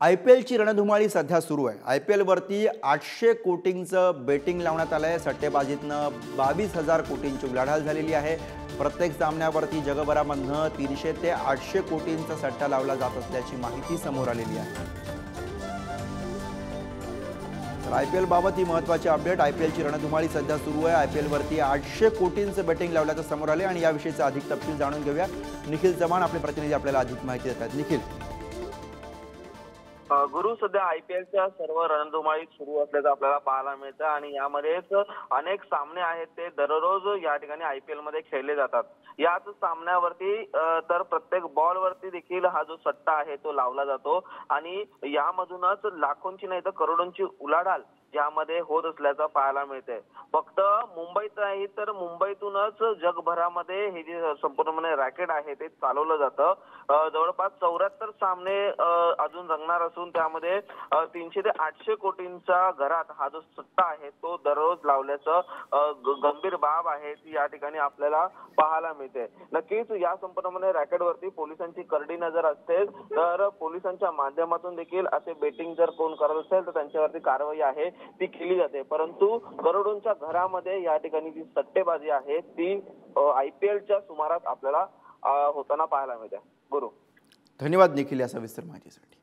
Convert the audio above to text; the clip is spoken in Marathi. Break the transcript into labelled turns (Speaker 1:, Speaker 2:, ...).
Speaker 1: IPLची रणधुमाळी सध्या सुरू आहे। IPLवरती 800 कोटींचं बेटिंग लावण्यात आलंय। सट्टेबाजीतनं 22,000 कोटींची उलाढाल झालेली आहे। प्रत्येक सामन्यावरती जगभरामधनं 300 ते 800 कोटींचा सट्टा लावला जात असल्याची माहिती समोर आलेली आहे। तर IPL बाबत ही महत्त्वाची अपडेट। IPLची रणधुमाळी सध्या सुरू आहे। IPLवरती 800 कोटींचं बेटिंग लावल्याचं समोर आले आणि याविषयीचा अधिक तपशील जाणून घेऊया। निखिल चव्हाण आपले प्रतिनिधी आपल्याला अधिक माहिती देतात। निखिल,
Speaker 2: गुरु, सध्या IPLच्या सर्व रणधुमाळी सुरू असल्याचं आपल्याला पाहायला मिळतं आणि यामध्येच अनेक सामने आहेत ते दररोज या ठिकाणी IPL मध्ये खेळले जातात। याच सामन्यावरती तर प्रत्येक बॉल वरती देखील हा जो सट्टा आहे तो लावला जातो आणि यामधूनच लाखोंची नाही तर करोडोंची उलाढाल यामध्ये होत असल्याचं पाहायला मिळते। फक्त मुंबईत नाही तर मुंबईतूनच जगभरामध्ये हे जे संपूर्णपणे रॅकेट आहे ते चालवलं जातं। जवळपास 74 सामने अजून रंगणार असून त्यामध्ये 300 ते 800 कोटींचा घरात हा जो सट्टा आहे तो दररोज लावल्याचं गंभीर बाब आहे ती या ठिकाणी आपल्याला पाहायला मिळते। नक्कीच या संपूर्णपणे रॅकेटवरती पोलिसांची करडी नजर असते, तर पोलिसांच्या माध्यमातून देखील असे बेटिंग जर कोण करत असेल तर त्यांच्यावरती कारवाई आहे ती केली जाते। परंतु करोडोंच्या घरामध्ये या ठिकाणी जी सट्टेबाजी आहे ती IPLच्या सुमारास आपल्याला होताना पाहायला मिळते। गुरु,
Speaker 1: धन्यवाद निखिल या सविस्तर माहितीसाठी।